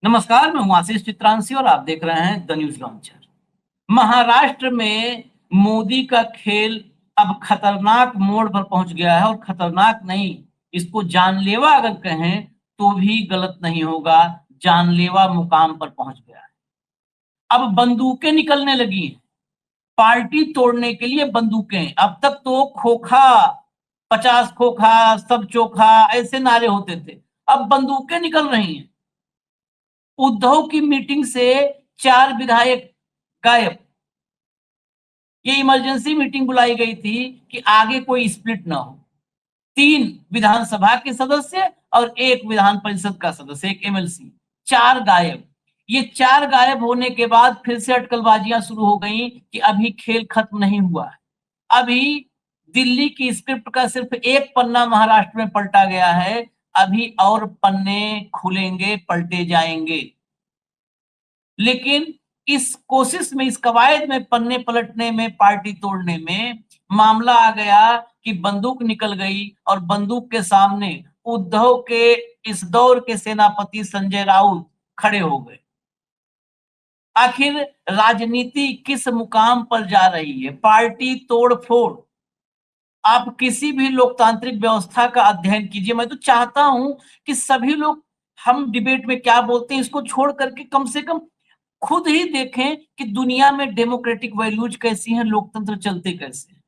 नमस्कार, मैं हूं आशीष चित्रांशी और आप देख रहे हैं द न्यूज लॉन्चर। महाराष्ट्र में मोदी का खेल अब खतरनाक मोड़ पर पहुंच गया है और खतरनाक नहीं, इसको जानलेवा अगर कहें तो भी गलत नहीं होगा। जानलेवा मुकाम पर पहुंच गया है। अब बंदूकें निकलने लगी हैं। पार्टी तोड़ने के लिए बंदूकें। अब तक तो खोखा, 50 खोखा, सब चोखा, ऐसे नारे होते थे। अब बंदूकें निकल रही हैं। उद्धव की मीटिंग से 4 विधायक गायब। ये इमरजेंसी मीटिंग बुलाई गई थी कि आगे कोई स्प्लिट ना हो। 3 विधानसभा के सदस्य और 1 विधान परिषद का सदस्य, एक एमएलसी, 4 गायब। ये 4 गायब होने के बाद फिर से अटकलबाजियां शुरू हो गई कि अभी खेल खत्म नहीं हुआ है। अभी दिल्ली की स्क्रिप्ट का सिर्फ एक पन्ना महाराष्ट्र में पलटा गया है। अभी और पन्ने खुलेंगे, पलटे जाएंगे। लेकिन इस कोशिश में, इस कवायद में, पन्ने पलटने में, पार्टी तोड़ने में मामला आ गया कि बंदूक निकल गई और बंदूक के सामने उद्धव के इस दौर के सेनापति संजय राउत खड़े हो गए। आखिर राजनीति किस मुकाम पर जा रही है? पार्टी तोड़-फोड़। आप किसी भी लोकतांत्रिक व्यवस्था का अध्ययन कीजिए। मैं तो चाहता हूं कि सभी लोग, हम डिबेट में क्या बोलते हैं इसको छोड़ करके कम से कम खुद ही देखें कि दुनिया में डेमोक्रेटिक वैल्यूज कैसी हैं, लोकतंत्र चलते कैसे हैं।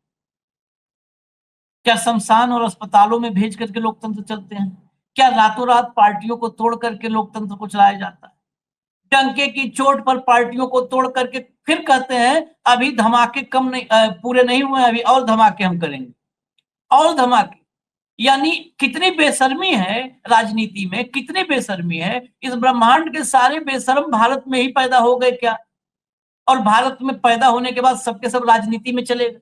क्या शमशान और अस्पतालों में भेज करके लोकतंत्र चलते हैं? क्या रातों रात पार्टियों को तोड़ करके लोकतंत्र को चलाया जाता है? डंके की चोट पर पार्टियों को तोड़ करके फिर कहते हैं अभी धमाके कम नहीं, पूरे नहीं हुए, अभी और धमाके हम करेंगे, और धमाके। यानी कितनी बेशर्मी है राजनीति में, कितनी बेशर्मी है। इस ब्रह्मांड के सारे बेशर्म भारत में ही पैदा हो गए क्या? और भारत में पैदा होने के बाद सबके सब राजनीति में चले गए।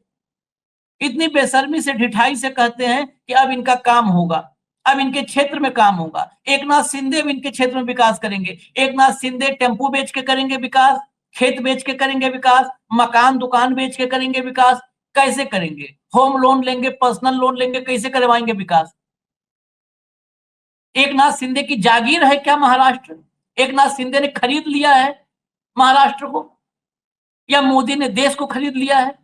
इतनी बेशर्मी से, ढिठाई से कहते हैं कि अब इनका काम होगा, अब इनके क्षेत्र में काम होगा। एकनाथ शिंदे अब इनके क्षेत्र में विकास करेंगे। एकनाथ शिंदे टेम्पू बेच के करेंगे विकास, खेत बेच के करेंगे विकास, मकान दुकान बेच के करेंगे विकास। कैसे करेंगे? होम लोन लेंगे, पर्सनल लोन लेंगे, कैसे करवाएंगे विकास? एकनाथ शिंदे की जागीर है क्या महाराष्ट्र? एकनाथ शिंदे ने खरीद लिया है महाराष्ट्र को, या मोदी ने देश को खरीद लिया है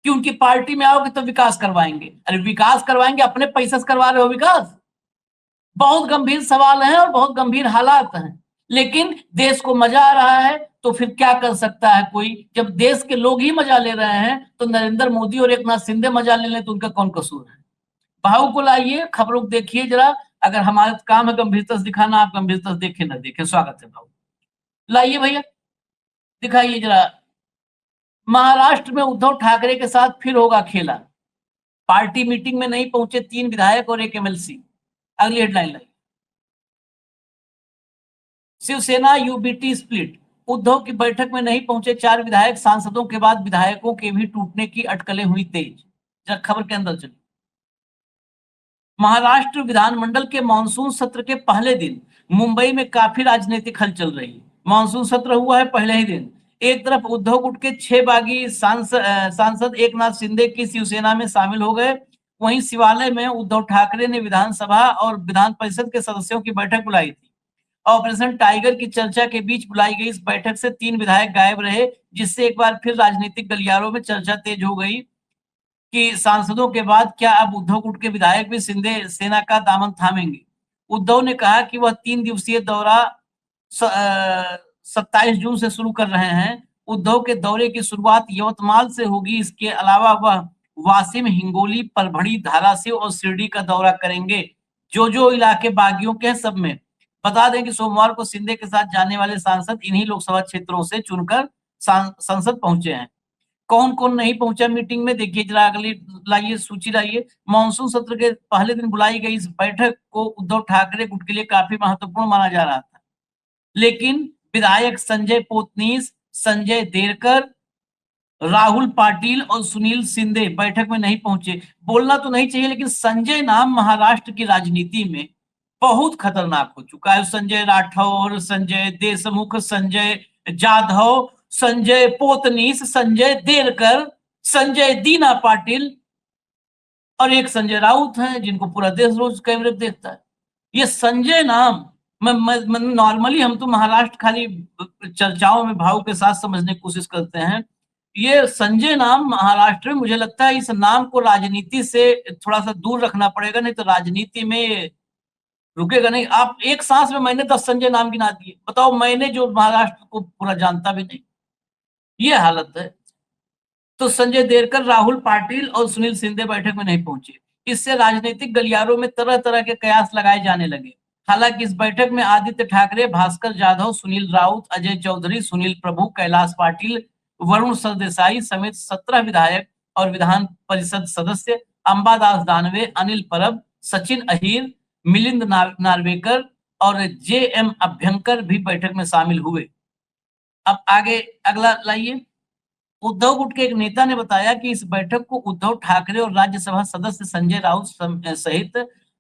कि उनकी पार्टी में आओगे तो विकास करवाएंगे? अरे विकास करवाएंगे, अपने पैसे से करवा रहे हो विकास? बहुत गंभीर सवाल है और बहुत गंभीर हालात हैं। लेकिन देश को मजा आ रहा है तो फिर क्या कर सकता है कोई? जब देश के लोग ही मजा ले रहे हैं तो नरेंद्र मोदी और एकनाथ शिंदे मजा ले लें तो उनका कौन कसूर है? भाव को लाइए, खबरों को देखिए जरा। अगर हमारा काम है गंभीरता से दिखाना, आप गंभीरता से देखे ना देखे, स्वागत है भाव। लाइए भैया, दिखाइए जरा। महाराष्ट्र में उद्धव ठाकरे के साथ फिर होगा खेला। पार्टी मीटिंग में नहीं पहुंचे 3 विधायक और 1 एमएलसी। अगली हेडलाइन लाइए। Shiv Sena UBT split. उद्धव की बैठक में नहीं पहुंचे 4 विधायक सांसदों के बाद विधायकों के भी टूटने की अटकलें हुई तेज। जरा खबर के अंदर चलिए। महाराष्ट्र विधानमंडल के मानसून सत्र के पहले दिन मुंबई में काफी राजनीतिक हलचल रही। मानसून सत्र हुआ है पहले ही दिन। एक तरफ उद्धव गुट के 6 बागी सांसद एकनाथ शिंदे की शिवसेना में शामिल हो गए। वहीं शिवालय में उद्धव ठाकरे ने विधानसभा और विधान परिषद के सदस्यों की बैठक बुलाई थी। ऑपरेशन टाइगर की चर्चा के बीच बुलाई गई इस बैठक से 3 विधायक गायब रहे, जिससे एक बार फिर राजनीतिक गलियारों में चर्चा तेज हो गई कि सांसदों के बाद क्या अब उद्धव गुट के विधायक भी शिंदे सेना का दामन थामेंगे? उद्धव ने कहा कि वह 3 दिवसीय दौरा 27 जून से शुरू कर रहे हैं। उद्धव के दौरे की शुरुआत यवतमाल से होगी। इसके अलावा वह वाशिम, हिंगोली, परभणी, धाराशिव और शिरडी का दौरा करेंगे। जो इलाके बागियों के हैं सब में। बता दें कि सोमवार को शिंदे के साथ जाने वाले सांसद इन्हीं लोकसभा क्षेत्रों से चुनकर संसद पहुंचे हैं। कौन कौन नहीं पहुंचा मीटिंग में, देखिए जरा। अगली लाइए, सूची लाइए। मानसून सत्र के पहले दिन बुलाई गई इस बैठक को उद्धव ठाकरे गुट के लिए काफी महत्वपूर्ण माना जा रहा था। लेकिन विधायक संजय पोतनीस, संजय देरकर, राहुल पाटिल और सुनील शिंदे बैठक में नहीं पहुंचे। बोलना तो नहीं चाहिए, लेकिन संजय नाम महाराष्ट्र की राजनीति में बहुत खतरनाक हो चुका है। संजय राठौर, संजय देशमुख, संजय जाधव, संजय पोतनीस, संजय देरकर, संजय दीना पाटिल और एक संजय राउत है जिनको पूरा देश रोज कैमरे देखता है। ये संजय नाम मैं नॉर्मली हम तो महाराष्ट्र खाली चर्चाओं में भाव के साथ समझने की कोशिश करते हैं। ये संजय नाम महाराष्ट्र में, मुझे लगता है इस नाम को राजनीति से थोड़ा सा दूर रखना पड़ेगा, नहीं तो राजनीति में रुकेगा नहीं। आप एक सांस में मैंने 10 संजय नाम गिना दिए, बताओ, मैंने जो महाराष्ट्र को पूरा जानता भी नहीं, ये हालत है। तो संजय देरकर, राहुल पाटिल और सुनील शिंदे बैठक में नहीं पहुंचे। इससे राजनीतिक गलियारों में तरह तरह के कयास लगाए जाने लगे। हालांकि इस बैठक में आदित्य ठाकरे, भास्कर जाधव, सुनील राउत, अजय चौधरी, सुनील प्रभु, कैलाश पाटिल, वरुण सरदेसाई समेत 17 विधायक और विधान परिषद सदस्य, अंबादास दानवे, अनिल परब, सचिन अहीर, मिलिंद नार्वेकर और जे.एम. अभ्यंकर भी बैठक में शामिल हुए। अब आगे अगला लाइए। उद्धव गुट के एक नेता ने बताया कि इस बैठक को उद्धव ठाकरे और राज्यसभा सदस्य संजय राउत सहित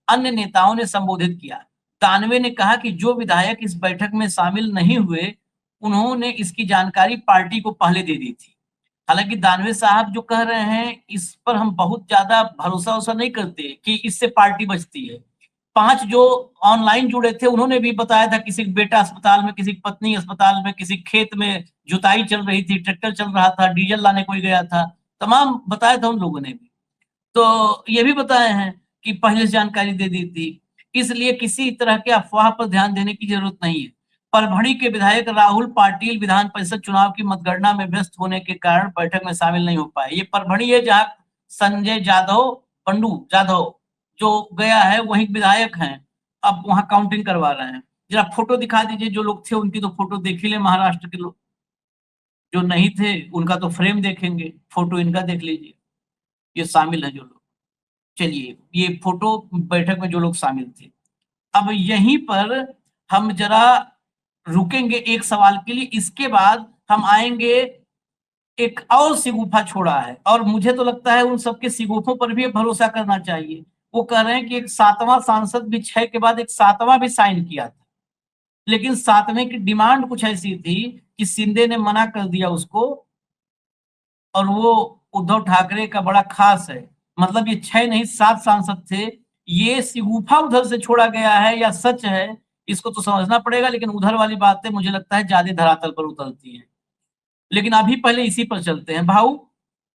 अन्य नेताओं ने संबोधित किया। दानवे ने कहा कि जो विधायक इस बैठक में शामिल नहीं हुए, उन्होंने इसकी जानकारी पार्टी को पहले दे दी थी। हालांकि दानवे साहब जो कह रहे हैं, इस पर हम बहुत ज्यादा भरोसा नहीं करते कि इससे पार्टी बचती है। 5 जो ऑनलाइन जुड़े थे, उन्होंने भी बताया था किसी बेटा अस्पताल में, किसी पत्नी अस्पताल में, किसी खेत में जुताई चल रही थी, ट्रैक्टर चल रहा था, डीजल लाने कोई गया था, तमाम बताया था उन लोगों ने भी। तो ये भी बताए हैं कि पहले से जानकारी दे दी थी, इसलिए किसी तरह के अफवाह पर ध्यान देने की जरूरत नहीं है। परभणी के विधायक राहुल पाटिल विधान परिषद चुनाव की मतगणना में व्यस्त होने के कारण बैठक में शामिल नहीं हो पाए। ये परभणी है जहां संजय पंडू जाधव जो गया है, वही विधायक हैं, अब वहां काउंटिंग करवा रहे हैं। जरा फोटो दिखा दीजिए, जो लोग थे उनकी तो फोटो देख ही ले, महाराष्ट्र के लोग। जो नहीं थे उनका तो फ्रेम देखेंगे, फोटो इनका देख लीजिए, ये शामिल है जो लोग। चलिए, ये फोटो बैठक में जो लोग शामिल थे। अब यहीं पर हम जरा रुकेंगे एक सवाल के लिए, इसके बाद हम आएंगे। एक और सिगुफा छोड़ा है, और मुझे तो लगता है उन सबके सिगुफों पर भी भरोसा करना चाहिए। वो कह रहे हैं कि एक 7वां सांसद भी 6 के बाद एक 7वां भी साइन किया था, लेकिन 7वें की डिमांड कुछ ऐसी थी कि शिंदे ने मना कर दिया उसको, और वो उद्धव ठाकरे का बड़ा खास है। मतलब ये 6 नहीं 7 सांसद थे। ये सिगुफा उधर से छोड़ा गया है या सच है, इसको तो समझना पड़ेगा, लेकिन उधर वाली बातें मुझे लगता है ज्यादा धरातल पर उतरती हैं। लेकिन अभी पहले इसी पर चलते हैं। भाऊ,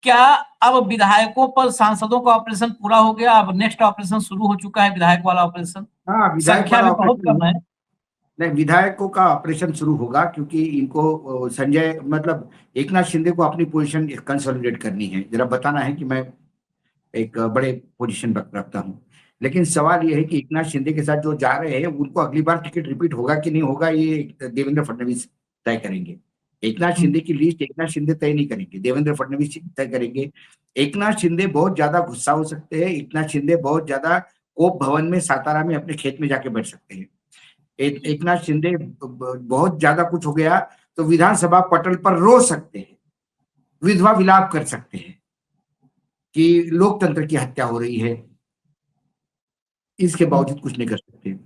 क्या अब विधायकों पर सांसदों का ऑपरेशन पूरा हो गया, अब नेक्स्ट ऑपरेशन शुरू हो चुका है, विधायक वाला ऑपरेशन? हाँ, विधायक संख्या वाला भी बहुत ऑपरेशन कम है। नहीं, विधायकों का ऑपरेशन शुरू होगा, क्योंकि इनको संजय मतलब एकनाथ शिंदे को अपनी पोजीशन कंसोलिडेट करनी है। जरा बताना है कि मैं एक बड़े पोजीशन रखता हूँ, लेकिन सवाल ये है कि एकनाथ शिंदे के साथ जो जा रहे हैं उनको अगली बार टिकट रिपीट होगा कि नहीं होगा, ये देवेंद्र फडणवीस तय करेंगे। एकनाथ शिंदे की लिस्ट एकनाथ शिंदे तय नहीं करेंगे, देवेंद्र फडणवीस तय करेंगे। एकनाथ शिंदे बहुत ज्यादा गुस्सा हो सकते हैं, एकनाथ शिंदे बहुत ज्यादा कोप भवन में सातारा में अपने खेत में जाके बैठ सकते हैं। एकनाथ शिंदे बहुत ज्यादा कुछ हो गया तो विधानसभा पटल पर रो सकते हैं, विधवा विलाप कर सकते हैं कि लोकतंत्र की हत्या हो रही है। इसके बावजूद कुछ नहीं कर सकते।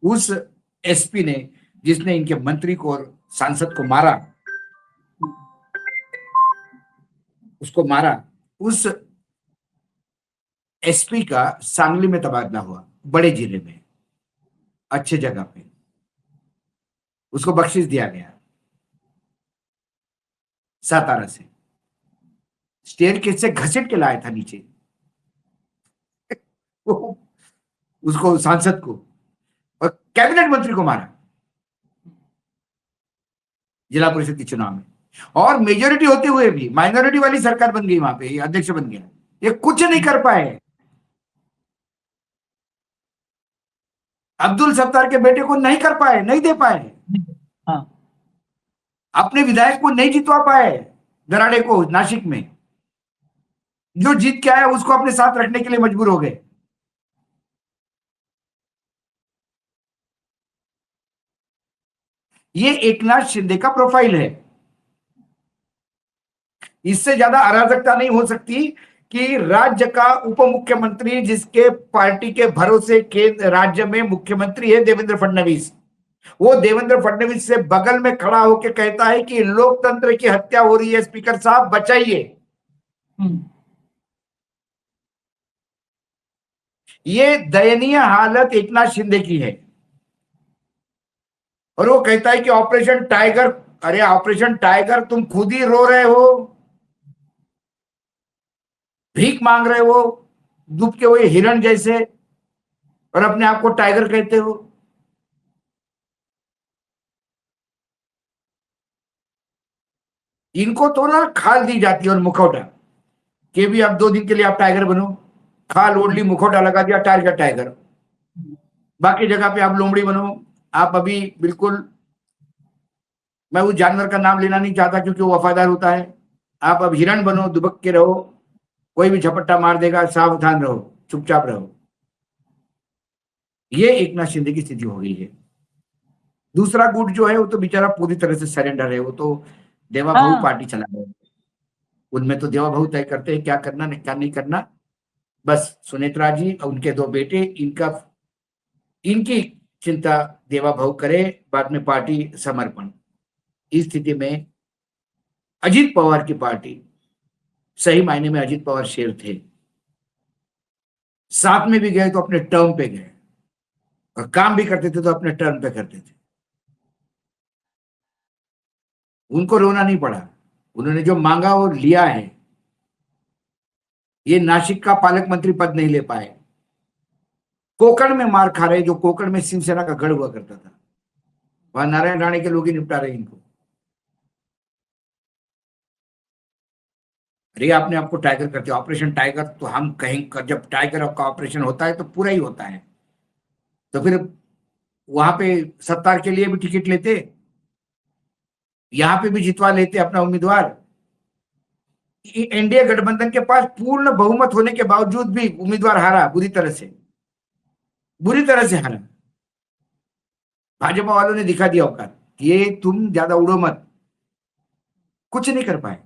उस एसपी ने, जिसने इनके मंत्री को और सांसद को मारा, उसको मारा, उस एसपी का सांगली में तबादला हुआ, बड़े जिले में, अच्छे जगह पे, उसको बख्शिश दिया गया सातारा से, स्टेयरकेस से घसीट के लाया था नीचे उसको, सांसद को, और कैबिनेट मंत्री को मारा जिला परिषद के चुनाव में। और मेजोरिटी होते हुए भी माइनॉरिटी वाली सरकार बन गई, वहां पे अध्यक्ष बन गया। ये कुछ नहीं कर पाए। अब्दुल सत्तार के बेटे को नहीं कर पाए, नहीं दे पाए। हाँ। अपने विधायक को नहीं जितवा पाए, दराड़े को नासिक में। जो जीत के आया उसको अपने साथ रखने के लिए मजबूर हो गए। ये एकनाथ शिंदे का प्रोफाइल है। इससे ज्यादा अराजकता नहीं हो सकती कि राज्य का उप मुख्यमंत्री, जिसके पार्टी के भरोसे केंद्र राज्य में मुख्यमंत्री है देवेंद्र फडणवीस, वो देवेंद्र फडणवीस से बगल में खड़ा होकर कहता है कि लोकतंत्र की हत्या हो रही है, स्पीकर साहब बचाइए। ये दयनीय हालत एकनाथ शिंदे की है। और वो कहता है कि ऑपरेशन टाइगर। अरे ऑपरेशन टाइगर, तुम खुद ही रो रहे हो, भीख मांग रहे हो डूब के हुए हिरण जैसे, और अपने आप को टाइगर कहते हो। इनको तो ना खाल दी जाती है और मुखौटा कि भी अब 2 दिन के लिए आप टाइगर बनो, खाल ओढ़ ली, मुखौटा लगा दिया, टाइगर टाइगर। बाकी जगह पे आप लोमड़ी बनो। आप अभी बिल्कुल, मैं उस जानवर का नाम लेना नहीं चाहता क्योंकि वो वफादार होता है। आप अब हिरण बनो, दुबक के रहो, कोई भी झपट्टा मार देगा, सावधान रहो, चुपचाप रहो। ये एकनाथ शिंदे की स्थिति हो गई है। दूसरा गुट जो है वो तो बेचारा पूरी तरह से सरेंडर है, वो तो देवा भाऊ हाँ, पार्टी चला रहे हैं। उनमें तो देवा भाऊ तय करते हैं क्या करना क्या नहीं करना। बस सुनेत्रा जी और उनके 2 बेटे, इनकी चिंता देवा भाऊ करे, बाद में पार्टी समर्पण। इस स्थिति में अजीत पवार की पार्टी, सही मायने में अजीत पवार शेर थे, साथ में भी गए तो अपने टर्म पे गए, और काम भी करते थे तो अपने टर्म पे करते थे। उनको रोना नहीं पड़ा, उन्होंने जो मांगा वो लिया है। ये नासिक का पालक मंत्री पद नहीं ले पाए, कोकण में मार खा रहे, जो कोकण में शिवसेना का गढ़ हुआ करता था, वहां नारायण राणे के लोग ही निपटा रहे इनको। अरे आपने आपको टाइगर करते, ऑपरेशन टाइगर, तो हम कहें जब टाइगर का ऑपरेशन होता है तो पूरा ही होता है, तो फिर वहां पे सत्तार के लिए भी टिकट लेते, यहां पे भी जितवा लेते अपना उम्मीदवार। एनडीए गठबंधन के पास पूर्ण बहुमत होने के बावजूद भी उम्मीदवार हारा, बुरी तरह से हारा। भाजपा वालों ने दिखा दिया औकात, ये तुम ज्यादा उड़ो मत, कुछ नहीं कर पाए।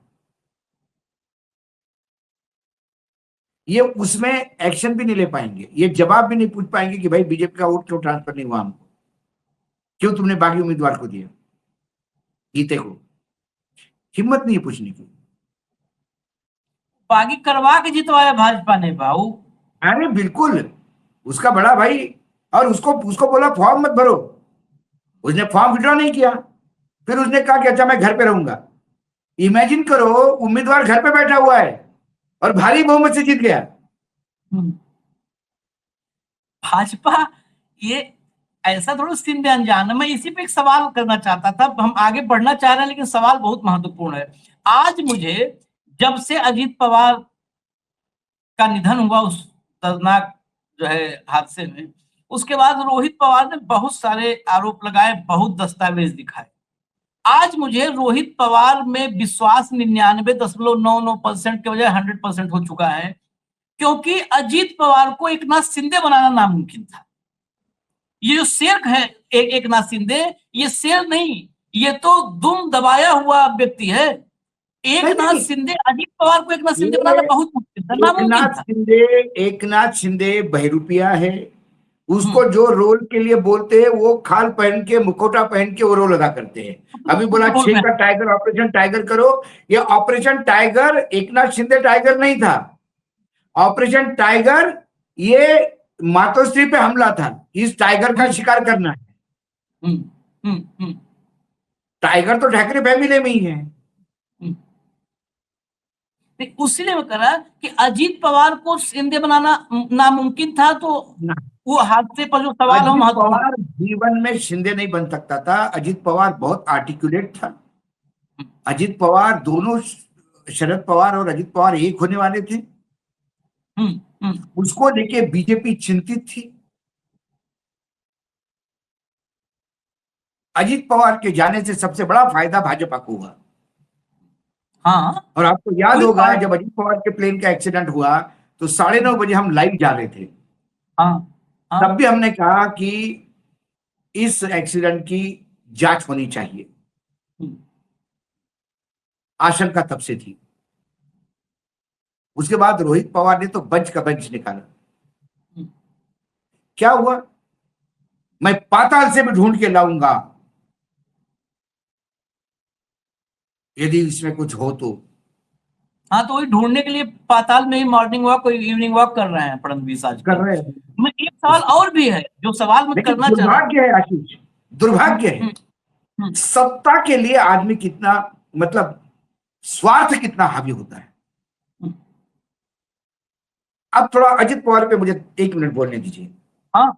ये उसमें एक्शन भी नहीं ले पाएंगे, ये जवाब भी नहीं पूछ पाएंगे कि भाई बीजेपी का वोट क्यों ट्रांसफर नहीं हुआ हमको, क्यों तुमने बागी उम्मीदवार को दिया, गीते को। हिम्मत नहीं है पूछने की। बागी करवा के जितवाया भाजपा ने भाऊ। अरे बिल्कुल, उसका बड़ा भाई, और उसको उसको बोला फॉर्म मत भरो, उसने फॉर्म विड्रॉ नहीं किया। फिर उसने कहा कि अच्छा मैं घर पे रहूंगा। इमेजिन करो, उम्मीदवार घर पे बैठा हुआ है और भारी बहुमत से जीत गया। हम्म। भाजपा ये ऐसा थोड़ा सिंध अनजान है। मैं इसी पे एक सवाल करना चाहता था, हम आगे बढ़ना चाह रहे हैं लेकिन सवाल बहुत महत्वपूर्ण है। आज मुझे, जब से अजीत पवार का निधन हुआ उस दर्दनाक जो है हादसे में, उसके बाद रोहित पवार ने बहुत सारे आरोप लगाए, बहुत दस्तावेज दिखाए। आज मुझे रोहित पवार में विश्वास 99.99% के बजाय 100% हो चुका है, क्योंकि अजीत पवार को एकनाथ शिंदे बनाना नामुमकिन था। ये जो शेर है एकनाथ शिंदे, ये शेर नहीं, ये तो दुम दबाया हुआ व्यक्ति है। एकनाथ शिंदे, अजीत पवार को एकनाथ शिंदे बनाना बहुत मुश्किल था, नामुमकिन था। एकनाथ शिंदे बहरूपिया है, उसको जो रोल के लिए बोलते हैं वो खाल पहन के, मुखौटा पहन के वो रोल अदा करते हैं। अभी बोला 6 का टाइगर, ऑपरेशन टाइगर करो, ये operation tiger Eknath Shinde tiger नहीं था। ऑपरेशन टाइगर ये मातोश्री पे हमला था, इस टाइगर का शिकार करना है। टाइगर तो ठाकरे फैमिली में ही है। उसने कहा कि अजीत पवार को शिंदे बनाना नामुमकिन था, तो वो हादसे पर जो सवाल हो, अजीत पवार जीवन में शिंदे नहीं बन सकता था। अजीत पवार बहुत आर्टिकुलेट था। अजीत पवार, दोनों शरद पवार और अजीत पवार एक होने वाले थे। उसको लेके बीजेपी चिंतित थी। अजीत पवार के जाने से सबसे बड़ा फायदा भाजपा को हुआ। हाँ, और आपको याद होगा जब अजीत पवार के प्लेन का एक्सीडेंट हुआ तो 9:30 बजे हम लाइव जा रहे थे। तब भी हमने कहा कि इस एक्सीडेंट की जांच होनी चाहिए, आशंका तब से थी। उसके बाद रोहित पवार ने तो बंच का बंच निकाला। क्या हुआ? मैं पाताल से भी ढूंढ के लाऊंगा यदि इसमें कुछ हो तो। हाँ, तो वही ढूंढने के लिए पाताल में ही मॉर्निंग वॉक, कोई इवनिंग वॉक कर रहे हैं फडणवीस आज कर रहे हैं। मैं एक सवाल और भी है, जो सवाल मैं करना चाह रहा हूँ। दुर्भाग्य है आशीष, दुर्भाग्य है। सत्ता के लिए आदमी कितना मतलब स्वार्थ कितना हावी होता है। अब थोड़ा अजित पवार पे मुझे 1 मिनट बोलने दीजिए। हाँ,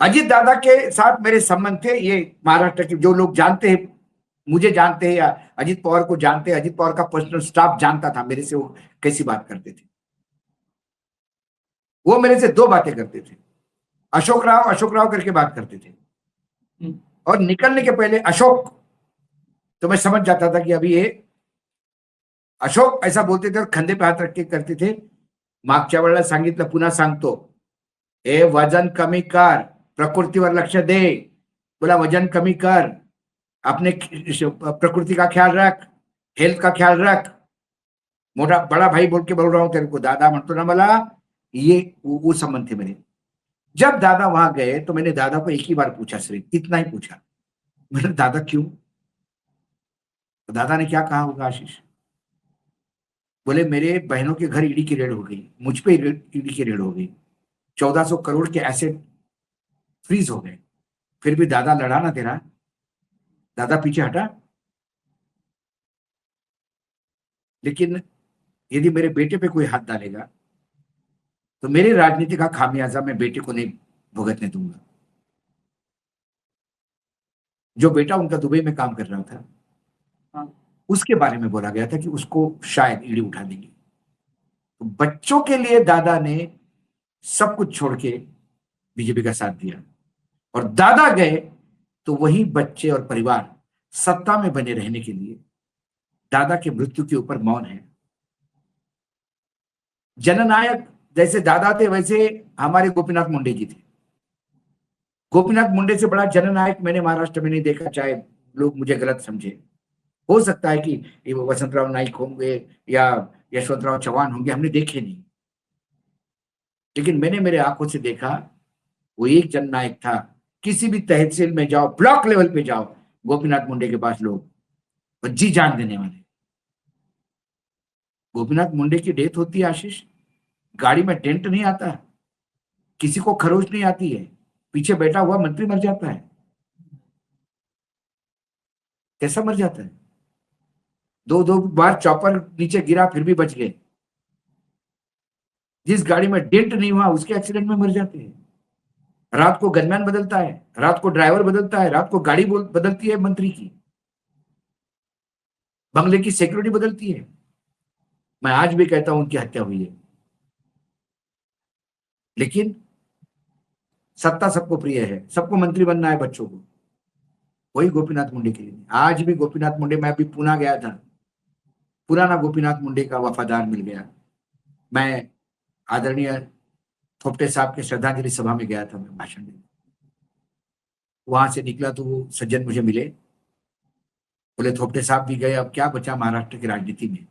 अजित दादा के साथ मेरे संबंध थे, ये महाराष्ट्र के जो लोग जानते हैं, मुझे जानते हैं या अजित पवार को जानते हैं, अजित पवार का पर्सनल स्टाफ जानता था मेरे से वो कैसी बात करते थे। वो मेरे से 2 बातें करते थे, अशोक राव करके बात करते थे, और निकलने के पहले अशोक, तो मैं समझ जाता था कि अभी ये अशोक ऐसा बोलते थे और खंदे पे हाथ रख के करते थे। मागच्या वेळेला सांगितलं, पुन्हा सांगतो, ए वजन कमी कर, प्रकृतीवर लक्ष दे, बोला वजन कमी कर, अपने प्रकृति का ख्याल रख, हेल्थ का ख्याल रख। मोटा बड़ा भाई बोल के बोल रहा हूं तेरे को, दादा म्हणतो ना मला, ये वो संबंध थे मेरे। जब दादा वहां गए तो मैंने दादा को एक ही बार पूछा, सिर्फ इतना ही पूछा, मैंने दादा क्यों? तो दादा ने क्या कहा होगा आशीष? बोले मेरे बहनों के घर ईडी की रेड हो गई, मुझ पे ईडी की रेड हो गई, 1400 करोड़ के एसेट फ्रीज हो गए, फिर भी दादा लड़ा ना तेरा, दादा पीछे हटा। लेकिन यदि मेरे बेटे पे कोई हाथ डालेगा तो मेरे राजनीति का खामियाजा मैं बेटे को नहीं भुगतने दूंगा। जो बेटा उनका दुबई में काम कर रहा था, उसके बारे में बोला गया था कि उसको शायद ईडी उठा देंगे। तो बच्चों के लिए दादा ने सब कुछ छोड़ के बीजेपी का साथ दिया, और दादा गए तो वही बच्चे और परिवार सत्ता में बने रहने के लिए दादा की मृत्यु के ऊपर मौन है। जननायक जैसे दादा थे वैसे हमारे गोपीनाथ मुंडे जी थे। गोपीनाथ मुंडे से बड़ा जननायक मैंने महाराष्ट्र में नहीं देखा, चाहे लोग मुझे गलत समझे। हो सकता है कि वो वसंतराव नाईक होंगे या यशवंतराव चौहान होंगे, हमने देखे नहीं, लेकिन मैंने मेरे आंखों से देखा वो एक जननायक था। किसी भी तहसील में जाओ, ब्लॉक लेवल पे जाओ, गोपीनाथ मुंडे के पास लोग जी जान देने वाले। गोपीनाथ मुंडे की डेथ होती है आशीष, गाड़ी में टेंट नहीं आता, किसी को खरोच नहीं आती है, पीछे बैठा हुआ मंत्री मर जाता है। कैसा मर जाता है? 2 बार चॉपर नीचे गिरा फिर भी बच गए। जिस गाड़ी में डेंट नहीं हुआ उसके एक्सीडेंट में मर जाते हैं। रात को गनमैन बदलता है, रात को ड्राइवर बदलता है, रात को गाड़ी बदलती है मंत्री की, बंगले की सिक्योरिटी बदलती है। मैं आज भी कहता हूं उनकी हत्या हुई है, लेकिन सत्ता सबको प्रिय है, सबको मंत्री बनना है बच्चों को, वही गोपीनाथ मुंडे के लिए। आज भी गोपीनाथ मुंडे, मैं अभी पुणे गया था, पुराना गोपीनाथ मुंडे का वफादार मिल गया। मैं आदरणीय थोपटे साहब के श्रद्धांजलि सभा में गया था, मैं भाषण देने। वहां से निकला तो वो सज्जन मुझे मिले, बोले थोपटे साहब भी गए, अब क्या बचा महाराष्ट्र की राजनीति में।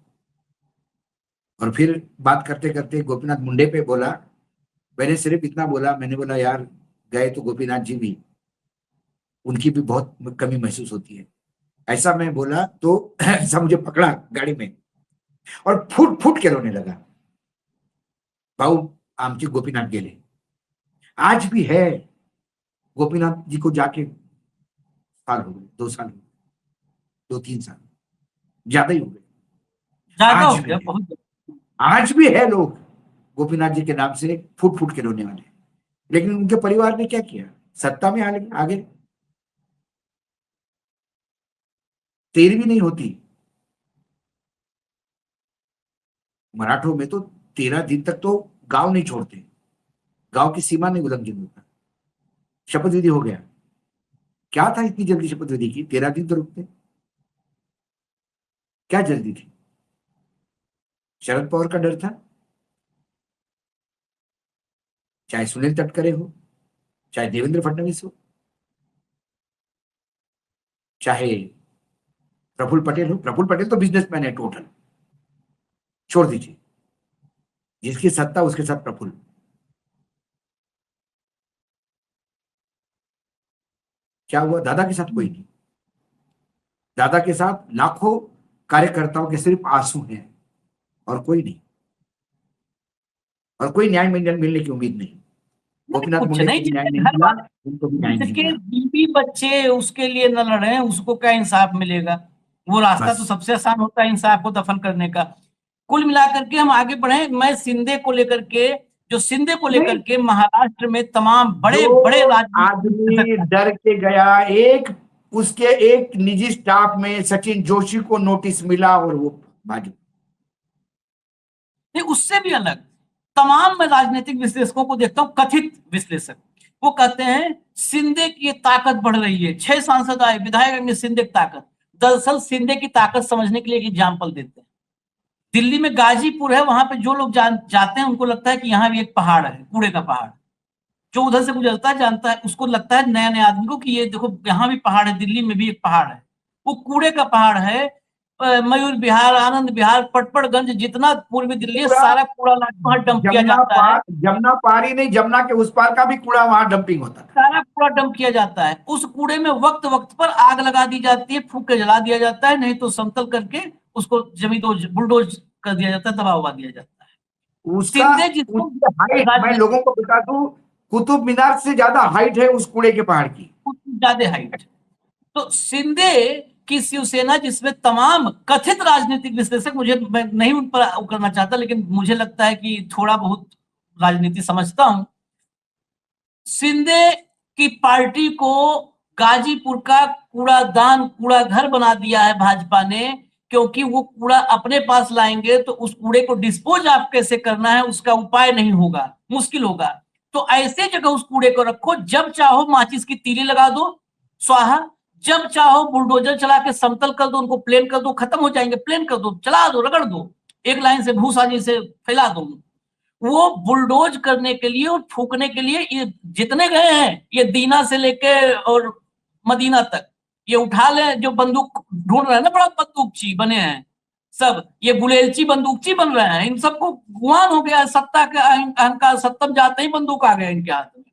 और फिर बात करते करते गोपीनाथ मुंडे पे बोला, मैंने सिर्फ इतना बोला, मैंने बोला यार गए तो गोपीनाथ जी भी, उनकी भी बहुत कमी महसूस होती है, ऐसा मैं बोला। तो ऐसा मुझे पकड़ा गाड़ी में और फुट फुट के रोने लगा। भाऊ आमचे गोपीनाथ गेले, आज भी है। गोपीनाथ जी को जाके साल हो गए, 2 साल, 2-3 साल ज्यादा ही हो गए। ज्यादा आज हो भी गया, है, बहुत। आज भी है लोग गोपीनाथ जी के नाम से फुट फुट के रोने वाले। लेकिन उनके परिवार ने क्या किया? सत्ता में आगे 13वीं नहीं होती। मराठों में तो 13 दिन तक तो गांव नहीं छोड़ते, गांव की सीमा नहीं उल्लंघन होता। शपथ विधि हो गया, क्या था इतनी जल्दी शपथ विधि की? 13 दिन तो रुकते, क्या जल्दी थी? शरद पवार का डर था, चाहे सुनील तटकरे हो, चाहे देवेंद्र फडणवीस हो, चाहे प्रफुल्ल पटेल हो। प्रफुल्ल पटेल तो बिजनेसमैन है टोटल, छोड़ दीजिए, जिसकी सत्ता उसके साथ प्रफुल्ल। क्या हुआ? दादा के साथ कोई नहीं, दादा के साथ लाखों कार्यकर्ताओं के सिर्फ आंसू हैं और कोई नहीं, और कोई न्याय मिलने की उम्मीद नहीं। गोपीनाथ कुछ मुंडे नहीं, को भी न्याय जिसके नहीं घर मिला, वाले, उनको भी न्याय नहीं जिसके मिला। बीवी बच्चे उसके लिए न लड़े, उसको क्या इंसाफ मिलेगा? वो रास्ता तो बस सबसे आसान होता है इंसाफ को दफन करने का। कुल मिलाकर के हम आगे बढ़े। मैं शिंदे को लेकर के, जो शिंदे को लेकर नहीं, के महाराष्ट्र में तमाम बड़े बड़े जो आदमी राजनीतिक, डर के गया, एक उसके एक निजी स्टाफ में सचिन जोशी को नोटिस मिला और वो भाजपा। नहीं, उससे भी अलग तमाम मैं राजनीतिक विश्लेषकों को देखता हूं, कथित विश्लेषक, वो कहते हैं शिंदे की ये ताकत बढ़ रही है, 6 सांसद आए, विधायक में शिंदे की ताकत। दरअसल शिंदे की ताकत समझने के लिए एक एग्जाम्पल देते हैं। दिल्ली में गाजीपुर है, वहां पे जो लोग जाते हैं उनको लगता है कि यहाँ भी एक पहाड़ है, कूड़े का पहाड़। जो उधर से गुजरता है जानता है, उसको लगता है नया नया आदमी को कि ये देखो यहाँ भी पहाड़ है, दिल्ली में भी एक पहाड़ है, वो कूड़े का पहाड़ है। मयूर विहार, आनंद विहार, पटपड़गंज, जितना पूर्वी दिल्ली है, पूरा सारा कूड़ा वहां डंप किया जाता है। जमुना पार ही नहीं, जमुना के उस पार का भी कूड़ा वहां डंपिंग होता था। सारा कूड़ा डंप किया जाता है। उस कूड़े में वक्त वक्त पर आग लगा दी जाती है, फूंक के जला दिया जाता है, नहीं तो समतल करके उसको जमींदोज बुलडोज कर दिया जाता है, दबा उबा दिया जाता है। उसका शिंदे जिसको उसकी हाइट मैं राजनीति लोगों को बता दूं, कुतुब मीनार से ज्यादा हाइट है उस कूड़े के पहाड़ की। ज्यादा हाइट, तो शिंदे की शिवसेना, जिसमें तमाम कथित राजनीतिक विश्लेषक, मुझे, मैं नहीं उन पर करना चाहता, लेकिन मुझे लगता है कि थोड़ा बहुत राजनीति समझता हूं, शिंदे की पार्टी को गाजीपुर का कूड़ादान, कूड़ा घर बना दिया है भाजपा ने, क्योंकि वो कूड़ा अपने पास लाएंगे तो उस कूड़े को डिस्पोज आप कैसे करना है उसका उपाय नहीं होगा, मुश्किल होगा। तो ऐसे जगह उस कूड़े को रखो, जब चाहो माचिस की तीली लगा दो, स्वाहा, जब चाहो बुलडोजर चला के समतल कर दो, उनको प्लेन कर दो, खत्म हो जाएंगे, प्लेन कर दो, चला दो, रगड़ दो, एक लाइन से भूसा जैसे फैला दो। वो बुलडोज करने के लिए और फूकने के लिए ये जितने गए हैं, ये दीना से लेके और मदीना तक, ये उठा ले, जो बंदूक ढूंढ रहे हैं ना, बड़ा बंदूकची बने हैं सब, ये बुलेलची बंदूकची बन रहे हैं, इन सबको गुमान हो गया सत्ता के अहंकार, सत्तम जाते ही बंदूक आ गए इनके हाथ में।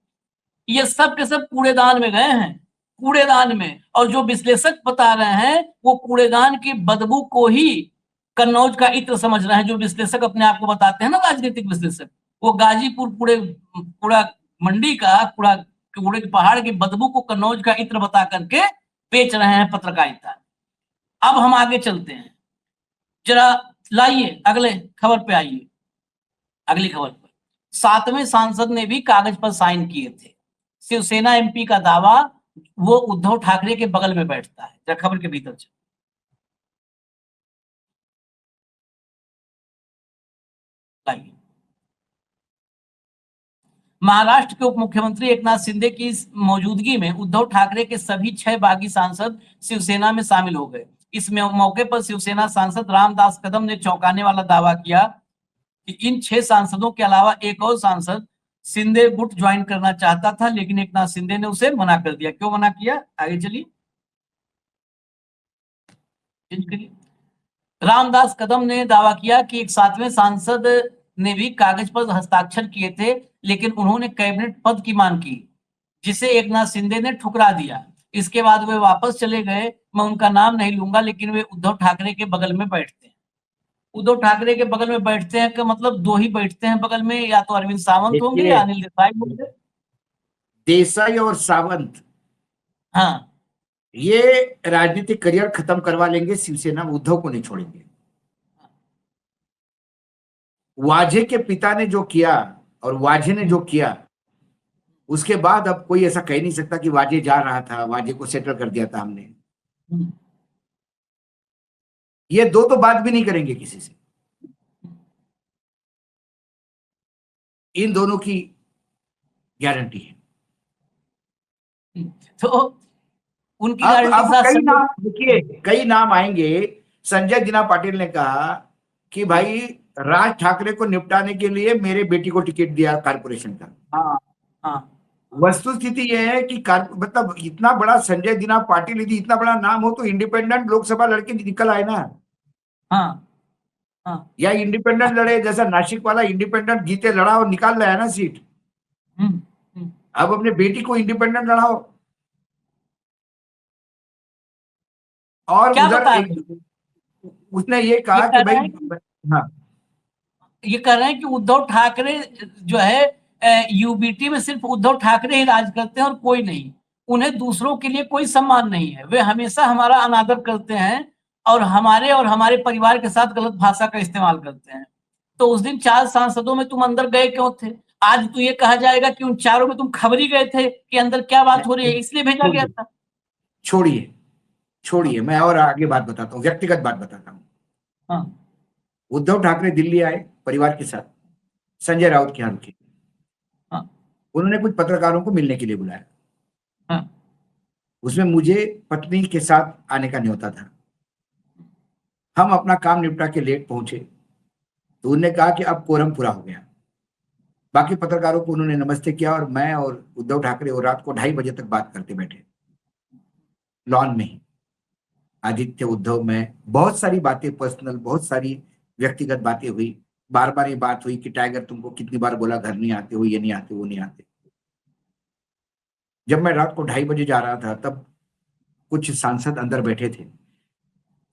ये सब के सब कूड़ेदान में गए हैं, कूड़ेदान में। और जो विश्लेषक बता रहे हैं वो कूड़ेदान की बदबू को ही कन्नौज का इत्र समझ रहे हैं, जो विश्लेषक अपने आप को बताते हैं ना राजनीतिक विश्लेषक, वो गाजीपुर कूड़े, कूड़ा मंडी का कूड़ा, कूड़े के पहाड़ की बदबू को कन्नौज का इत्र बता करके बेच रहे हैं पत्रकारिता। अब हम आगे चलते हैं, जरा लाइए अगले खबर पे आइए, अगली खबर पर। 7वें सांसद ने भी कागज पर साइन किए थे। शिवसेना एमपी का दावा, वो उद्धव ठाकरे के बगल में बैठता है। जरा खबर के भीतर चलो, लाइए। महाराष्ट्र के उप मुख्यमंत्री एकनाथ शिंदे की मौजूदगी में उद्धव ठाकरे के सभी 6 बागी सांसद शिवसेना में शामिल हो गए। इस मौके पर शिवसेना सांसद रामदास कदम ने चौंकाने वाला दावा किया कि इन 6 सांसदों के अलावा एक और सांसद शिंदे गुट ज्वाइन करना चाहता था, लेकिन एकनाथ शिंदे ने उसे मना कर दिया। क्यों मना किया, आगे चलिए। रामदास कदम ने दावा किया कि एक 7वें सांसद ने भी कागज पर हस्ताक्षर किए थे, लेकिन उन्होंने कैबिनेट पद की मांग की, जिसे एकनाथ शिंदे ने ठुकरा दिया। इसके बाद वे वापस चले गए। मैं उनका नाम नहीं लूंगा, लेकिन वे उद्धव ठाकरे के बगल में बैठते हैं। उद्धव ठाकरे के बगल में बैठते हैं का मतलब 2 ही बैठते हैं बगल में, या तो अरविंद सावंत होंगे देखिए, या अनिल देसाई होंगे। देसाई और सावंत हाँ, ये राजनीतिक करियर खत्म करवा लेंगे, शिवसेना उद्धव को नहीं छोड़ेंगे। वाजे के पिता ने जो किया और वाजे ने जो किया, उसके बाद अब कोई ऐसा कह नहीं सकता कि वाजे जा रहा था, वाजे को सेटल कर दिया था हमने। ये दो तो बात भी नहीं करेंगे किसी से, इन दोनों की गारंटी है। तो उनकी अब गारंटी के साथ कई नाम, देखिए कई नाम आएंगे। संजय दिना पाटिल ने कहा कि भाई राज ठाकरे को निपटाने के लिए मेरे बेटी को टिकट दिया कारपोरेशन का। हाँ, हाँ, वस्तुस्थिति यह है कि मतलब इतना बड़ा संजय दिना पाटिल, यदि इतना बड़ा नाम हो तो इंडिपेंडेंट लोकसभा लड़के निकल आए ना। हाँ, हाँ, या इंडिपेंडेंट लड़े, जैसा नासिक वाला इंडिपेंडेंट जीते, लड़ा और निकाल रहा है ना सीट। हम्म, हम्म। अब अपने बेटी को इंडिपेंडेंट लड़ाओ। और क्या उधर बता एक रहे हैं? उसने ये ये कहा कह कि रहे भाई, हैं कि हाँ, ये कह रहे हैं कि उद्धव ठाकरे जो है यूबीटी में सिर्फ उद्धव ठाकरे ही राज करते हैं और कोई नहीं। उन्हें दूसरों के लिए कोई सम्मान नहीं है, वे हमेशा हमारा अनादर करते हैं और हमारे परिवार के साथ गलत भाषा का इस्तेमाल करते हैं। तो उस दिन 4 सांसदों में तुम अंदर गए क्यों थे? आज तो ये कहा जाएगा कि उन चारों में तुम खबरी गए थे कि अंदर क्या बात हो रही है, इसलिए भेजा गया था। छोड़िए छोड़िए, मैं और आगे बात बताता हूँ, व्यक्तिगत बात बताता हूँ। हाँ, उद्धव ठाकरे दिल्ली आए परिवार के साथ, संजय राउत के यहाँ रुके। हाँ, उन्होंने कुछ पत्रकारों को मिलने के लिए बुलाया। हाँ, उसमें मुझे पत्नी के साथ आने का न्योता था। हम अपना काम निपटा के लेट पहुंचे तो उन्होंने कहा कि अब कोरम पूरा हो गया। बाकी पत्रकारों को उन्होंने नमस्ते किया और मैं और उद्धव ठाकरे और रात को 2:30 बजे तक बात करते बैठे लॉन में ही। आदित्य, उद्धव, मैं बहुत सारी बातें पर्सनल, बहुत सारी व्यक्तिगत बातें हुई। बार बार ये बात हुई कि टाइगर तुमको कितनी बार बोला घर नहीं आते हो, ये नहीं आते, वो नहीं आते। जब मैं रात को 2:30 बजे जा रहा था तब कुछ सांसद अंदर बैठे थे।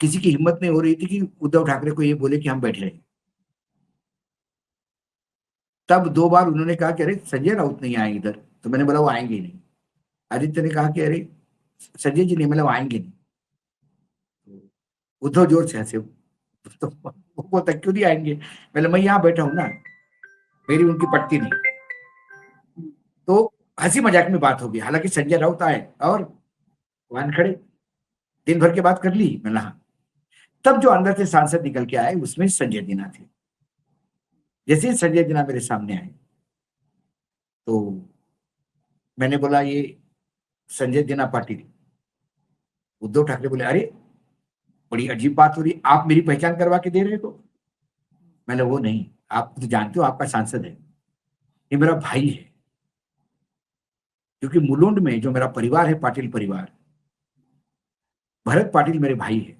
किसी की हिम्मत नहीं हो रही थी कि उद्धव ठाकरे को ये बोले कि हम बैठे रहे। तब 2 बार उन्होंने कहा कि अरे संजय राउत नहीं आए इधर, तो मैंने बोला वो आएंगे ही नहीं। आदित्य ने कहा कि अरे संजय जी नहीं, मतलब आएंगे नहीं। उद्धव जोर से हंसे, तो वो बोलता क्यों नहीं आएंगे? मैं यहाँ बैठा हूं ना, मेरी उनकी पट्टी नहीं। तो हंसी मजाक में बात हो गई। हालांकि संजय राउत आए और वहां खड़े दिन भर के बात कर ली। मैंने हाँ। तब जो अंदर से सांसद निकल के आए उसमें संजय दिना थे। जैसे ही संजय दिना मेरे सामने आए तो मैंने बोला ये संजय दिना पाटिल। उद्धव ठाकरे बोले अरे बड़ी अजीब बात हो रही, आप मेरी पहचान करवा के दे रहे हो? मैंने वो नहीं, आप तो जानते हो आपका सांसद है, ये मेरा भाई है। क्योंकि मुलुंड में जो मेरा परिवार है, पाटिल परिवार, भरत पाटिल मेरे भाई है,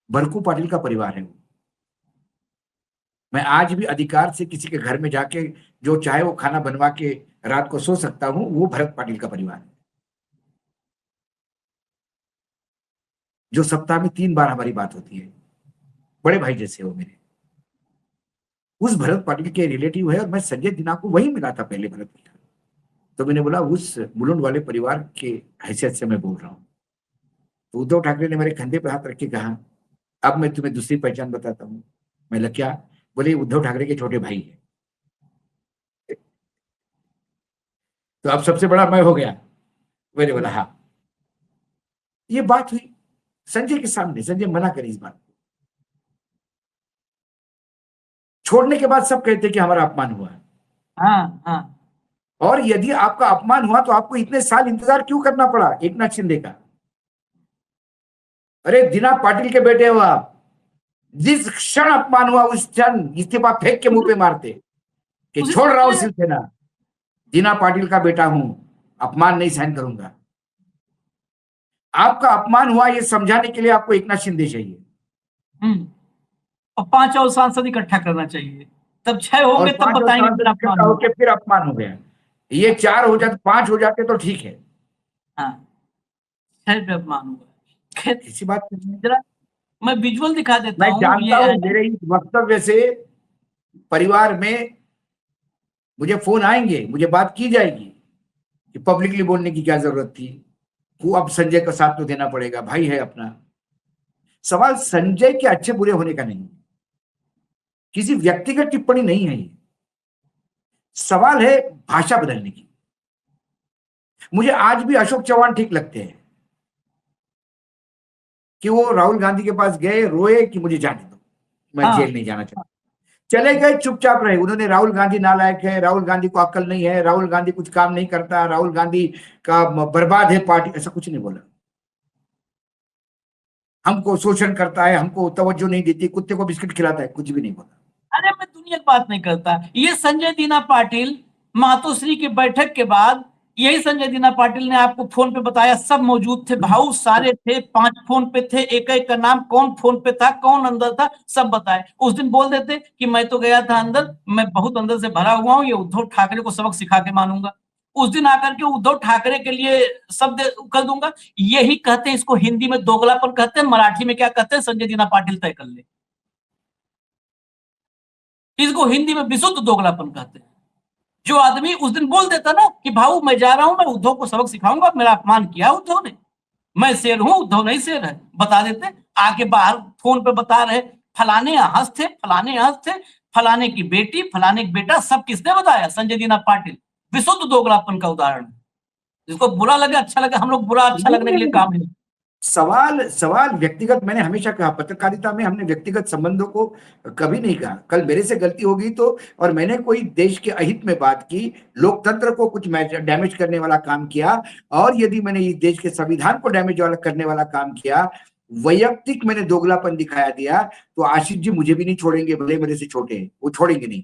बरकू पाटिल का परिवार है वो। मैं आज भी अधिकार से किसी के घर में जाके जो चाहे वो खाना बनवा के रात को सो सकता हूं, वो भरत पाटिल का परिवार है। जो सप्ताह में 3 बार हमारी बात होती है, बड़े भाई जैसे हो मेरे, उस भरत पाटिल के रिलेटिव है। और मैं संजय दिना को वही मिला था पहले भरत पाटिल। तो मैंने बोला उस मुलुंड वाले परिवार के हैसियत से मैं बोल रहा हूं। तो उद्धव ठाकरे ने मेरे कंधे पे हाथ रख के कहा अब मैं तुम्हें दूसरी पहचान बताता हूँ। मैं क्या? बोले उद्धव ठाकरे के छोटे भाई है। तो अब सबसे बड़ा मैं हो गया। मैंने बोला हाँ। ये बात हुई संजय के सामने, संजय मना करे इस बात को। छोड़ने के बाद सब कहते कि हमारा अपमान हुआ। हाँ, हाँ। और यदि आपका अपमान हुआ तो आपको इतने साल इंतजार क्यों करना पड़ा एकनाथ शिंदे का? अरे दिना पाटिल के बेटे हो आप। जिस क्षण अपमान हुआ उस क्षण इस्तीफा फेंक के मुंह पे मारते कि छोड़ रहा हूं शिवसेना, दिना पाटिल का बेटा हूं, अपमान नहीं सहन करूंगा। आपका अपमान हुआ ये समझाने के लिए आपको एकनाथ शिंदे चाहिए। और 5 और सांसद इकट्ठा करना चाहिए, तब 6 होंगे तब बताएंगे अपमान होके फिर अपमान हो गया। ये 4 हो जाते, 5 हो जाते तो ठीक है। हाँ, 6 पे अपमान हुआ। ऐसी बात जरा मैं विजुअल दिखा देता हूँ। मैं जानता हूं मेरे इस वक्तव्य से परिवार में मुझे फोन आएंगे, मुझे बात की जाएगी कि पब्लिकली बोलने की क्या जरूरत थी, वो अब संजय का साथ तो देना पड़ेगा, भाई है अपना। सवाल संजय के अच्छे बुरे होने का नहीं, किसी व्यक्तिगत टिप्पणी नहीं है, ये सवाल है भाषा बदलने की। मुझे आज भी अशोक चौहान ठीक लगते हैं कि वो राहुल गांधी के पास गए, रोए कि मुझे जाने दो, मैं जेल नहीं जाना चाहता। चले गए, चुपचाप रहे। उन्होंने राहुल गांधी नालायक है, राहुल गांधी को अक्ल नहीं है, राहुल गांधी कुछ काम नहीं करता, राहुल गांधी का बर्बाद है पार्टी, ऐसा कुछ नहीं बोला। हमको शोषण करता है, हमको तवज्जो नहीं देती, कुत्ते को बिस्किट खिलाता है, कुछ भी नहीं बोला। अरे मैं दुनिया की बात नहीं करता। ये संजय दीना पाटिल मातोश्री की बैठक के बाद, यही संजय दीना पाटिल ने आपको फोन पे बताया, सब मौजूद थे, भाऊ सारे थे, 5 फोन पे थे, एक एक का नाम, कौन फोन पे था, कौन अंदर था, सब बताए। उस दिन बोल देते कि मैं तो गया था अंदर, मैं बहुत अंदर से भरा हुआ हूं, ये उद्धव ठाकरे को सबक सिखा के मानूंगा। उस दिन आकर के उद्धव ठाकरे के लिए शब्द कर दूंगा। यही कहते हैं इसको, हिंदी में दोगलापन कहते हैं, मराठी में क्या कहते हैं? संजय दीना पाटिल तय कर ले। इसको हिंदी में विशुद्ध दोगलापन कहते हैं। जो आदमी उस दिन बोल देता ना कि भाऊ मैं जा रहा हूं, मैं उद्धव को सबक सिखाऊंगा, मेरा अपमान किया उद्धव ने, मैं शेर हूं, उद्धव नहीं शेर है, बता देते। आके बाहर फोन पे बता रहे फलाने हंस थे, फलाने हंस थे, फलाने की बेटी, फलाने का बेटा, सब किसने बताया? संजय दीना पाटिल। विशुद्ध दोगलापन का उदाहरण है। जिसको बुरा लगे अच्छा लगे, हम लोग बुरा अच्छा लगने के लिए काम नहीं। सवाल सवाल व्यक्तिगत, मैंने हमेशा कहा पत्रकारिता में हमने व्यक्तिगत संबंधों को कभी नहीं कहा। कल मेरे से गलती होगी तो, और मैंने कोई देश के अहित में बात की, लोकतंत्र को कुछ डैमेज करने वाला काम किया, और यदि मैंने इस देश के संविधान को डैमेज वाला करने वाला काम किया, वैयक्तिक मैंने दोगलापन दिखाया दिया, तो आशीष जी मुझे भी नहीं छोड़ेंगे, भले मेरे से छोटे हैं, वो छोड़ेंगे नहीं,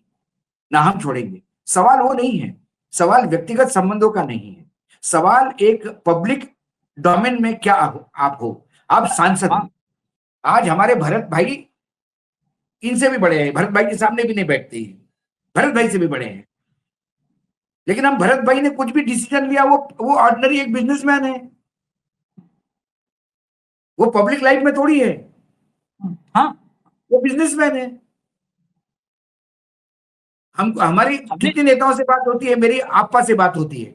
ना हम छोड़ेंगे। सवाल वो नहीं है, सवाल व्यक्तिगत संबंधों का नहीं है, सवाल एक पब्लिक डोमेन में क्या आप हो, आप सांसद हैं। आज हमारे भरत भाई इनसे भी बड़े हैं, भरत भाई के सामने भी नहीं बैठते हैं, भरत भाई से भी बड़े हैं, लेकिन हम भरत भाई ने कुछ भी डिसीजन लिया, वो ऑर्डिनरी एक बिजनेसमैन है, वो पब्लिक लाइफ में थोड़ी है, हाँ, वो बिजनेसमैन है। हम हमारी कितने नेताओं से बात होती है, मेरी आपा से बात होती है,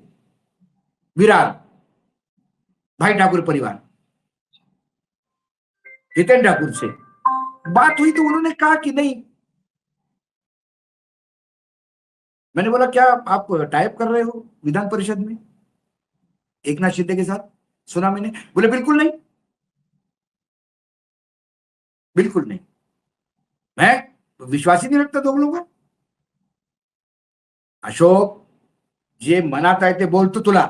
विराट भाई ठाकुर परिवार, जितेंद्र ठाकुर से बात हुई तो उन्होंने कहा कि नहीं, मैंने बोला क्या आप टाइप कर रहे हो विधान परिषद में एकनाथ शिंदे के साथ, सुना मैंने, बोले बिल्कुल नहीं, बिल्कुल नहीं, मैं विश्वास ही नहीं रखता दोनों लोगों का। अशोक जे मनात आहे ते बोलतो तुला,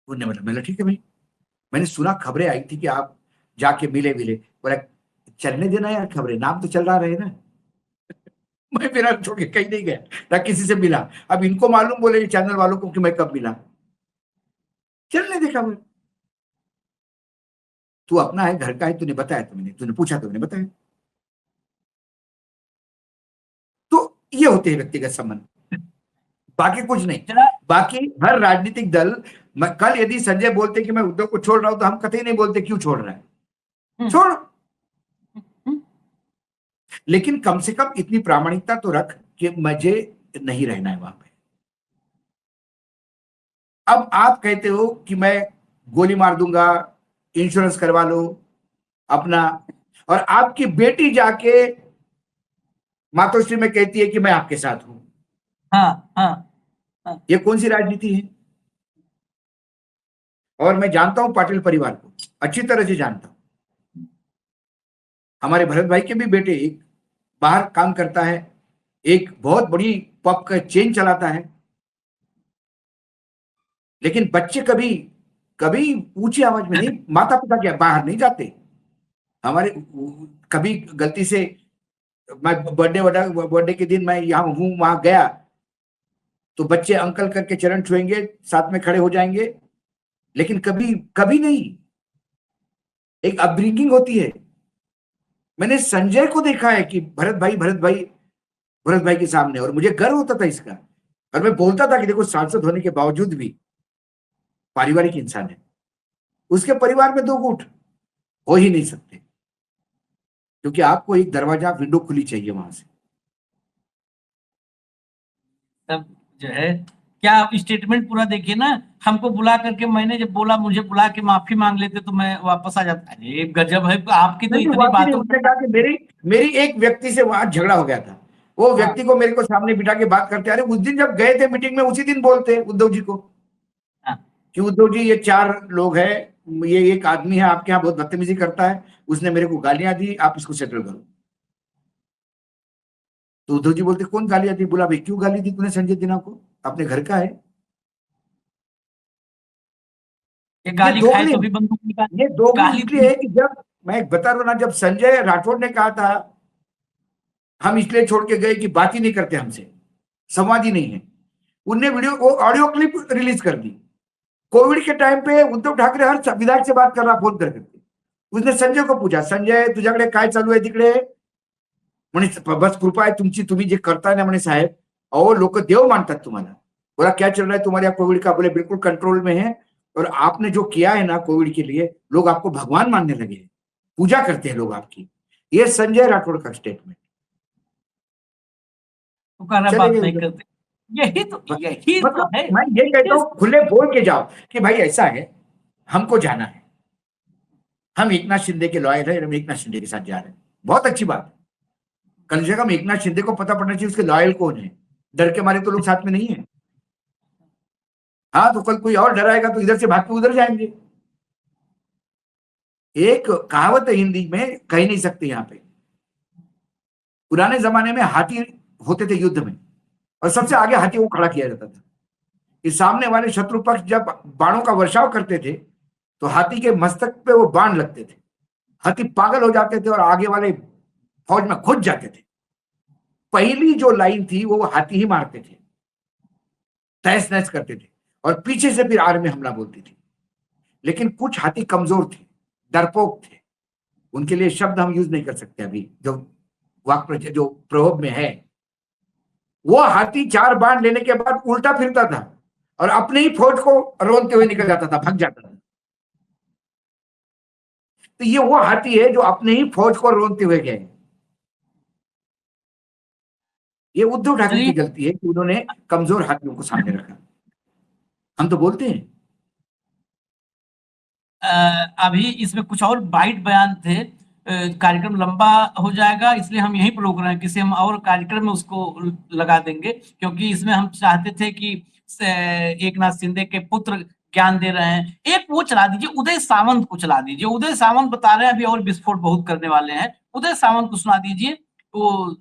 उन्होंने बोला, मैंने ठीक है भाई, मैंने सुना खबरें आई थी कि आप जाके मिले मिले, बोला चलने देना यार, खबरें नाम तो चल रहा रहे ना। मैं फिर छोड़ के कहीं नहीं गया, ना किसी से मिला, अब इनको मालूम बोले चैनल वालों को कि मैं कब मिला, चलने देखा वो, तू अपना है, घर का है, तूने बताया तो मैंने, तूने पूछा तो मैंने बताया। तो ये होते हैं व्यक्तिगत संबंध, बाकी कुछ नहीं। बाकी हर राजनीतिक दल, कल यदि संजय बोलते कि मैं उद्धव को छोड़ रहा हूं, तो हम कतई नहीं बोलते क्यों छोड़ रहा है, छोड़, लेकिन कम से कम इतनी प्रामाणिकता तो रख कि मुझे नहीं रहना है वहां पे। अब आप कहते हो कि मैं गोली मार दूंगा, इंश्योरेंस करवा लो अपना, और आपकी बेटी जाके मातोश्री में कहती है कि मैं आपके साथ हूं। हाँ, हाँ, हाँ। ये कौन सी राजनीति है? और मैं जानता हूं पाटिल परिवार को, अच्छी तरह से जानता हूं। हमारे भरत भाई के भी बेटे, एक बाहर काम करता है, एक बहुत बड़ी पब का चेन चलाता है, लेकिन बच्चे कभी कभी ऊंची आवाज में नहीं, माता पिता क्या बाहर नहीं जाते हमारे। कभी गलती से मैं बर्थडे के दिन मैं यहां हूं वहां गया, तो बच्चे अंकल करके चरण छुएंगे, साथ में खड़े हो जाएंगे, लेकिन कभी कभी नहीं, एक अपब्रिंगिंग होती है। मैंने संजय को देखा है कि भरत भाई के सामने, और मुझे गर्व होता था इसका, और मैं बोलता था कि देखो सांसद होने के बावजूद भी पारिवारिक इंसान है, उसके परिवार में दो गुट हो ही नहीं सकते, क्योंकि आपको एक दरवाजा विंडो खुली चाहिए वहां से। तब जो है, क्या आप स्टेटमेंट पूरा देखिए ना, हमको बुला करके, मैंने जब बोला मुझे बुला के माफी मांग लेते तो मैं वापस आ जाता। अरे गजब है आपकी तो नहीं, इतनी वाकई नहीं, बातों। उसने कहा कि मेरी मेरी एक व्यक्ति से वहां झगड़ा हो गया था, वो हाँ, व्यक्ति को मेरे को सामने बिठा के बात करते, अरे उस दिन जब गए थे मीटिंग में, उसी दिन बोलते उद्धव जी को हाँ, कि उद्धव जी ये 4 लोग हैं, ये एक आदमी है आपके यहाँ बहुत बदतमीजी करता है, उसने मेरे को गालियां दी, आप इसको सेटल करो। तो उद्धव जी बोलते कौन गालियां दी? बोला भाई क्यों गाली दी तूने संजय दिना को, अपने घर का है। ये ये गाली खाए दोगली, तो भी बंदूक निकाल, ये दोगली गाली इसलिए है कि जब मैं बता रहा हूं ना, जब संजय राठौड़ ने कहा था हम इसलिए छोड़ के गए कि बात ही नहीं करते हमसे, संवाद ही नहीं है, उनने वीडियो वो ऑडियो क्लिप रिलीज कर दी। कोविड के टाइम पे उद्धव ठाकरे हर विधायक से बात कर रहा फोन करके, उसने संजय को पूछा, संजय तुझ्याकडे काय चालू आहे तिकडे? म्हणे बस कृपा आहे तुमची, तुम्ही जे करताय ना म्हणे साहेब, अहो लोक देव मानतात तुम्हाला। बोला क्या चल रहा है तुम्हारे यहाँ कोविड का? बोले बिल्कुल कंट्रोल में है, और आपने जो किया है ना कोविड के लिए, लोग आपको भगवान मानने लगे हैं, पूजा करते हैं लोग आपकी। ये संजय राठौड़ का स्टेटमेंट। तो कह रहा चले बात गए नहीं उधर। करते। यही तो है। मतलब मैं ये कहता हूँ खुले बोल के जाओ कि भाई ऐसा है, हमको जाना है, हम एकनाथ शिंदे के लॉयल है, हम एकनाथ शिंदे के साथ जा रहे हैं, बहुत अच्छी बात है। कम से कम एकनाथ शिंदे को पता पड़ना चाहिए उसके लॉयल कौन है। डर के मारे तो लोग साथ में नहीं है। हाँ, तो कल कोई और डराएगा तो इधर से भाग के उधर जाएंगे। एक कहावत है हिंदी में, कह नहीं सकते यहाँ पे। पुराने जमाने में हाथी होते थे युद्ध में, और सबसे आगे हाथी को खड़ा किया जाता था कि सामने वाले शत्रु पक्ष जब बाणों का वर्षाव करते थे तो हाथी के मस्तक पे वो बाण लगते थे, हाथी पागल हो जाते थे और आगे वाले फौज में घुस जाते थे। पहली जो लाइन थी वो हाथी ही मारते थे, तहस नहस करते थे, और पीछे से फिर आर्मी हमला बोलती थी। लेकिन कुछ हाथी कमजोर थे, डरपोक थे, उनके लिए शब्द हम यूज नहीं कर सकते अभी, जो जो प्रयोग में है। वो हाथी 4 बाण लेने के बाद उल्टा फिरता था और अपने ही फौज को रोनते हुए निकल जाता था, भाग जाता था। तो ये वो हाथी है जो अपने ही फौज को रोनते हुए गए। ये उद्धव ठाकरे की गलती है कि उन्होंने कमजोर हाथियों को सामने रखा। हम तो बोलते हैं। अभी इसमें कुछ और बाइट बयान थे। कार्यक्रम लंबा हो जाएगा, इसलिए हम यहीं पर रोक रहे हैं। किसी हम और कार्यक्रम में उसको लगा देंगे, क्योंकि इसमें हम चाहते थे कि एकनाथ शिंदे के पुत्र ज्ञान दे रहे हैं। एक वो चला दीजिए, उदय सामंत को चला दीजिए। उदय सामंत बता रहे हैं अभी और विस्फोट बहुत करने वाले हैं। उदय सामंत को सुना दीजिए। वो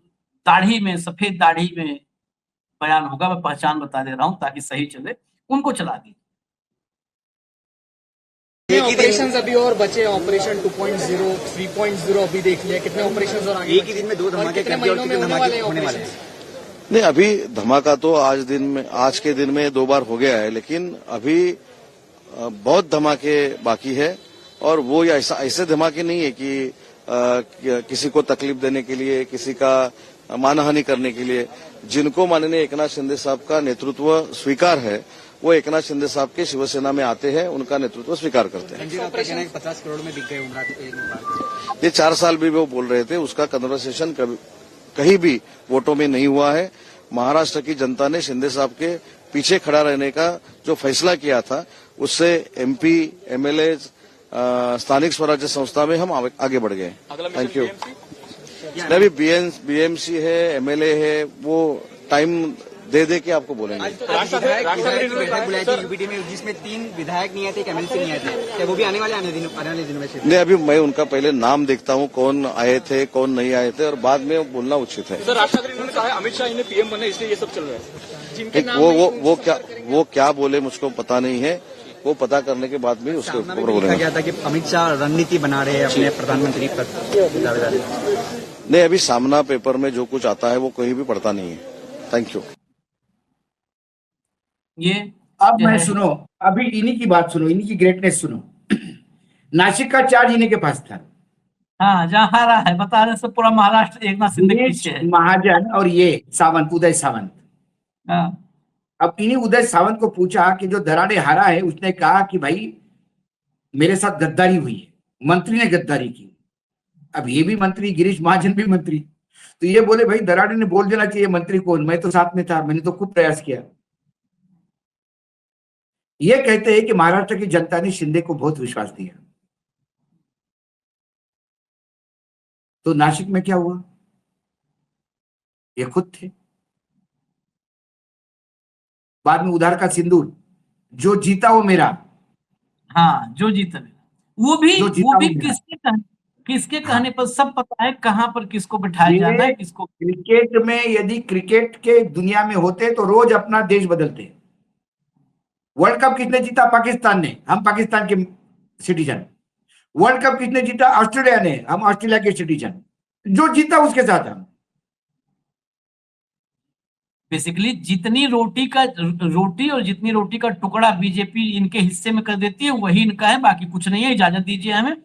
दाढ़ी में, सफेद दाढ़ी में बयान होगा, मैं पहचान बता दे रहा हूं ताकि सही चले। उनको चला दीजिए। ऑपरेशन अभी और बचे, ऑपरेशन 2.0, 3.0 अभी देख लिया, कितने ऑपरेशन और आगे एक ही दिन में 2 धमाके कर दिए और कितने धमाके होने वाले हैं? नहीं, अभी धमाका तो आज के दिन में 2 बार हो गया है, लेकिन अभी बहुत धमाके बाकी है। और वो ऐसे धमाके नहीं है कि किसी को तकलीफ देने के लिए, किसी का मानहानि करने के लिए। जिनको माननीय एकनाथ शिंदे साहब का नेतृत्व स्वीकार है, वो एकनाथ शिंदे साहब के शिवसेना में आते हैं, उनका नेतृत्व स्वीकार करते हैं। 50 करोड़ में बिक गए उमरा। ये 4 साल भी वो बोल रहे थे, उसका कन्वर्सेशन कहीं भी वोटों में नहीं हुआ है। महाराष्ट्र की जनता ने शिंदे साहब के पीछे खड़ा रहने का जो फैसला किया था, उससे एमपी, एमएलए, स्थानिक स्वराज्य संस्था में हम आगे बढ़ गए। Thank you. अभी बीएमसी है, एमएलए है, वो टाइम दे के आपको बोलेंगे। यूपीटी में जिसमें 3 विधायक नहीं आए थे, एक एमएलसी नहीं आए थे, क्या वो भी आने वाले दिनों में? नहीं, अभी मैं उनका पहले नाम देखता हूँ, कौन आए थे, कौन नहीं आए थे, और बाद में बोलना उचित है। सर, राज ठाकरे ने कहा है अमित शाह इन्हें पीएम बनने, इसलिए ये सब चल रहा है। वो क्या बोले मुझको पता नहीं है, वो पता करने के बाद भी उसके ऊपर बोलेंगे। गया था कि अमित शाह रणनीति बना रहे हैं अपने प्रधानमंत्री पद। नहीं, अभी सामना पेपर में जो कुछ आता है वो कहीं भी पढ़ता नहीं है। Thank you. ये अब मैं सुनो, अभी इन्हीं की बात सुनो, इन्हीं की ग्रेटनेस सुनो। नासिक का चार्ज इन्हीं के पास था। हाँ, जहाँ हारा है बता रहे सब, पूरा महाराष्ट्र एकनाथ शिंदे के पीछे है। महाजन और ये सावंत, उदय सावंत। हाँ। अब इन्हीं उदय सावंत को पूछा कि जो दराड़े हारा है, उसने कहा कि भाई मेरे साथ गद्दारी हुई है, मंत्री ने गद्दारी की। अब ये भी मंत्री, गिरीश महाजन भी मंत्री, तो ये बोले भाई दराड़े ने बोल देना चाहिए मंत्री कौन, मैं तो साथ में था, मैंने तो खूब प्रयास किया। ये कहते हैं कि महाराष्ट्र की जनता ने शिंदे को बहुत विश्वास दिया। तो नासिक में क्या हुआ, ये खुद थे। बाद में उधार का सिंदूर, जो जीता वो मेरा। हाँ, जो जीता वो भी किसके कहने पर सब पता है, कहां पर किसको बिठाया जाना है, किसको। क्रिकेट में यदि क्रिकेट के दुनिया में होते तो रोज अपना देश बदलते। वर्ल्ड कप किसने जीता? पाकिस्तान ने, हम पाकिस्तान के सिटीजन। वर्ल्ड कप किसने जीता? ऑस्ट्रेलिया ने, हम ऑस्ट्रेलिया के सिटीजन। जो जीता उसके साथ हम। बेसिकली जितनी रोटी और जितनी रोटी का टुकड़ा बीजेपी इनके हिस्से में कर देती है, वही इनका है, बाकी कुछ नहीं है। इजाजत दीजिए हमें,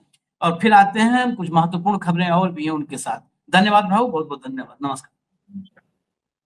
और फिर आते हैं कुछ महत्वपूर्ण खबरें और भी हैं उनके साथ। धन्यवाद भाऊ, बहुत बहुत धन्यवाद, नमस्कार।